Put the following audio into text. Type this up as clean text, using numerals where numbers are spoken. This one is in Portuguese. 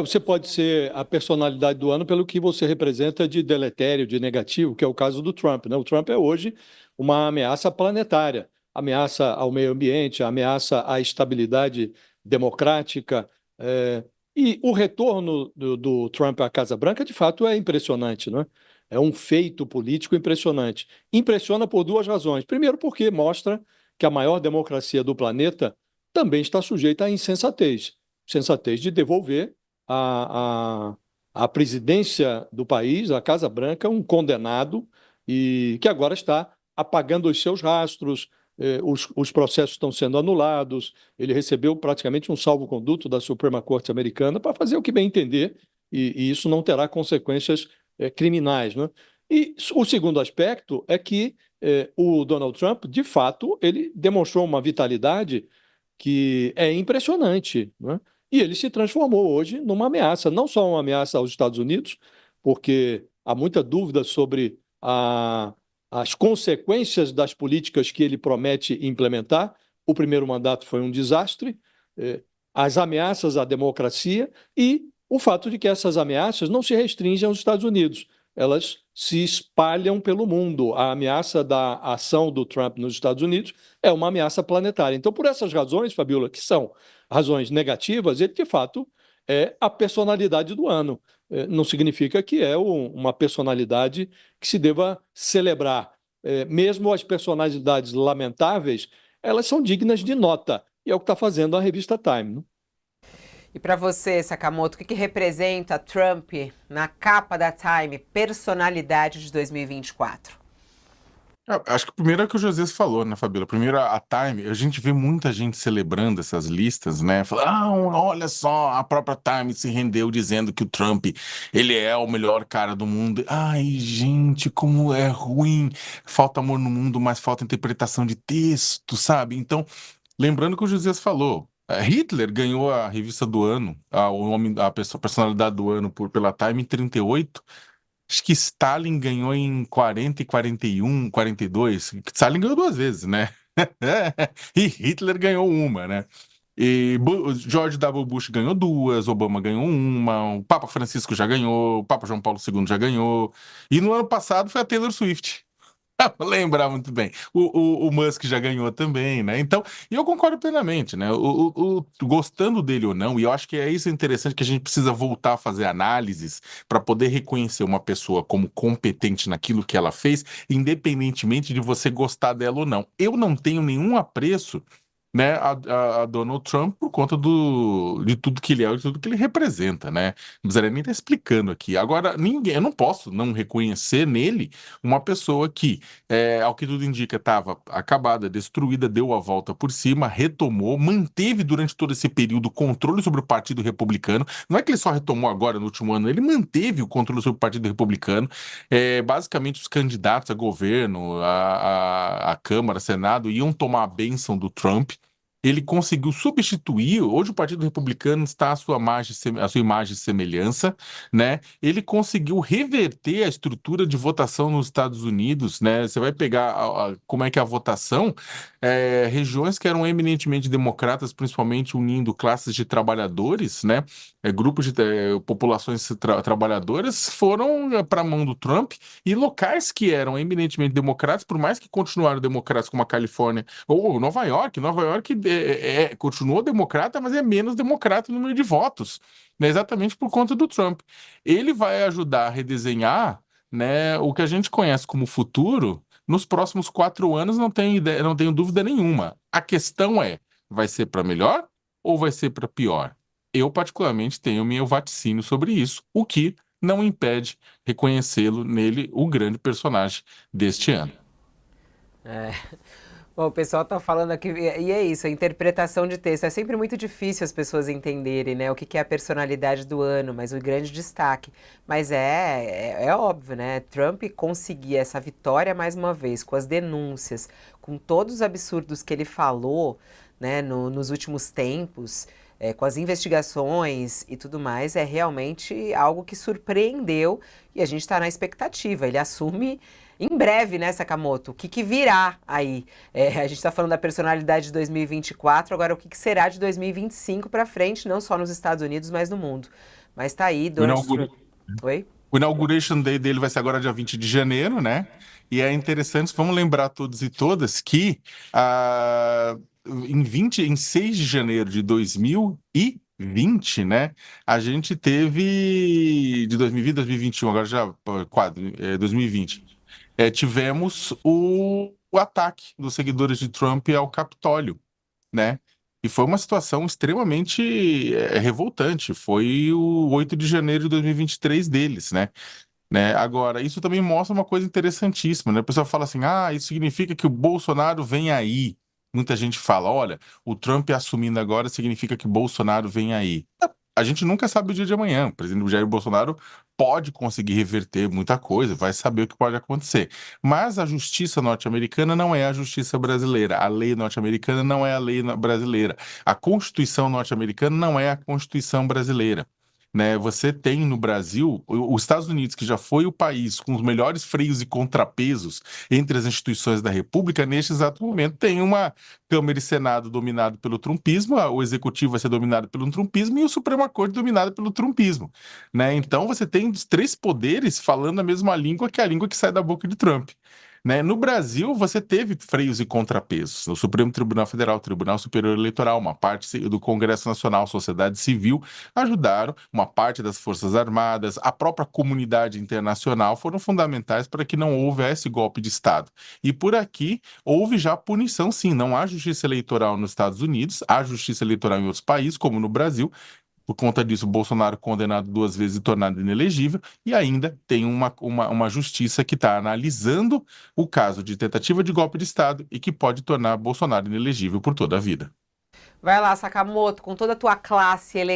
Você pode ser a personalidade do ano pelo que você representa de deletério, de negativo, que é o caso do Trump, né? O Trump é hoje uma ameaça planetária, ameaça ao meio ambiente, ameaça à estabilidade democrática. é, E o retorno do Trump à Casa Branca, de fato, é impressionante, né? É um feito político impressionante. Impressiona por duas razões. Primeiro, porque mostra que a maior democracia do planeta também está sujeita à insensatez. Insensatez de devolver a, a presidência do país, a Casa Branca, um condenado e que agora está apagando os seus rastros, os processos estão sendo anulados, ele recebeu praticamente um salvo-conduto da Suprema Corte Americana para fazer o que bem entender, e isso não terá consequências criminais, né? E o segundo aspecto é que o Donald Trump, de fato, ele demonstrou uma vitalidade que é impressionante, né? E ele se transformou hoje numa ameaça, não só uma ameaça aos Estados Unidos, porque há muita dúvida sobre as consequências das políticas que ele promete implementar. O primeiro mandato foi um desastre, as ameaças à democracia e o fato de que essas ameaças não se restringem aos Estados Unidos, elas se espalham pelo mundo. A ameaça da ação do Trump nos Estados Unidos é uma ameaça planetária. Então, por essas razões, Fabiola, que são razões negativas, ele de fato é a personalidade do ano. Não significa que é uma personalidade que se deva celebrar. Mesmo as personalidades lamentáveis, elas são dignas de nota. E é o que está fazendo a revista Time, né? E para você, Sakamoto, o que representa Trump na capa da Time, personalidade de 2024? Acho que o primeiro é o que o José falou, né, Fabíola? Primeiro, a Time, a gente vê muita gente celebrando essas listas, né? Olha só, a própria Time se rendeu dizendo que o Trump, ele é o melhor cara do mundo. Ai, gente, como é ruim. Falta amor no mundo, mas falta interpretação de texto, sabe? Então, lembrando que o José falou, Hitler ganhou a revista do ano, a personalidade do ano pela Time em 38. Acho que Stalin ganhou em 40 e 41, 42. Stalin ganhou duas vezes, né? E Hitler ganhou uma, né? E George W. Bush ganhou duas, Obama ganhou uma, o Papa Francisco já ganhou, o Papa João Paulo II já ganhou. E no ano passado foi a Taylor Swift. Vou lembrar muito bem. O Musk já ganhou também, né? Então, e eu concordo plenamente, né? Gostando dele ou não, e eu acho que é isso interessante que a gente precisa voltar a fazer análises para poder reconhecer uma pessoa como competente naquilo que ela fez, independentemente de você gostar dela ou não. Eu não tenho nenhum apreço, né, a Donald Trump por conta de tudo que ele é, de tudo que ele representa, né? Não precisaria nem estar explicando aqui. Agora, eu não posso não reconhecer nele uma pessoa que, ao que tudo indica, estava acabada, destruída, deu a volta por cima, retomou, manteve durante todo esse período o controle sobre o Partido Republicano. Não é que ele só retomou agora no último ano, ele manteve o controle sobre o Partido Republicano. Basicamente, os candidatos a governo, a Câmara, Senado, iam tomar a bênção do Trump. Ele conseguiu substituir. Hoje o Partido Republicano está à sua imagem e semelhança, né? Ele conseguiu reverter a estrutura de votação nos Estados Unidos, né? Você vai pegar como é que é a votação, regiões que eram eminentemente democratas, principalmente unindo classes de trabalhadores, né? Grupos de populações trabalhadoras foram para a mão do Trump, e locais que eram eminentemente democratas, por mais que continuaram democratas como a Califórnia ou Nova York continuou democrata, mas é menos democrata no número de votos, né? Exatamente por conta do Trump. Ele vai ajudar a redesenhar, né, o que a gente conhece como futuro nos próximos 4 anos, não tenho ideia, não tenho dúvida nenhuma. A questão é, vai ser para melhor ou vai ser para pior? Eu, particularmente, tenho meu vaticínio sobre isso, o que não impede reconhecê-lo nele, o grande personagem deste ano. Bom, o pessoal tá falando aqui, e é isso, a interpretação de texto. É sempre muito difícil as pessoas entenderem, né, o que é a personalidade do ano, mas o grande destaque. Mas é óbvio, né? Trump conseguir essa vitória mais uma vez, com as denúncias, com todos os absurdos que ele falou, né, nos últimos tempos, com as investigações e tudo mais, é realmente algo que surpreendeu e a gente está na expectativa. Ele assume em breve, né, Sakamoto? O que virá aí? A gente está falando da personalidade de 2024, agora o que será de 2025 para frente, não só nos Estados Unidos, mas no mundo. Mas tá aí, O Donald inaugura- Trump. Oi? o Inauguration Day dele vai ser agora dia 20 de janeiro, né? E é interessante, vamos lembrar todos e todas que em 6 de janeiro de 2020, né? A gente teve, de 2020, 2021, agora já, quase, 2020, tivemos o ataque dos seguidores de Trump ao Capitólio, né? E foi uma situação extremamente revoltante. Foi o 8 de janeiro de 2023 deles, né? Agora, isso também mostra uma coisa interessantíssima, né? O pessoal fala assim: ah, isso significa que o Bolsonaro vem aí. Muita gente fala: olha, o Trump assumindo agora significa que o Bolsonaro vem aí. A gente nunca sabe o dia de amanhã. O presidente Jair Bolsonaro pode conseguir reverter muita coisa, vai saber o que pode acontecer. Mas a justiça norte-americana não é a justiça brasileira. A lei norte-americana não é a lei brasileira. A Constituição norte-americana não é a Constituição brasileira. Né, você tem no Brasil, os Estados Unidos, que já foi o país com os melhores freios e contrapesos entre as instituições da República, neste exato momento tem uma Câmara e Senado dominado pelo trumpismo, o Executivo vai ser dominado pelo trumpismo e o Suprema Corte dominado pelo trumpismo. Né? Então você tem os três poderes falando a mesma língua, que é a língua que sai da boca de Trump. Né? No Brasil, você teve freios e contrapesos. O Supremo Tribunal Federal, o Tribunal Superior Eleitoral, uma parte do Congresso Nacional, sociedade civil, ajudaram, uma parte das Forças Armadas, a própria comunidade internacional foram fundamentais para que não houvesse golpe de Estado. E por aqui houve já punição, sim. Não há justiça eleitoral nos Estados Unidos, há justiça eleitoral em outros países, como no Brasil. Por conta disso, Bolsonaro condenado 2 vezes e tornado inelegível, e ainda tem uma justiça que está analisando o caso de tentativa de golpe de Estado e que pode tornar Bolsonaro inelegível por toda a vida. Vai lá, Sakamoto, com toda a tua classe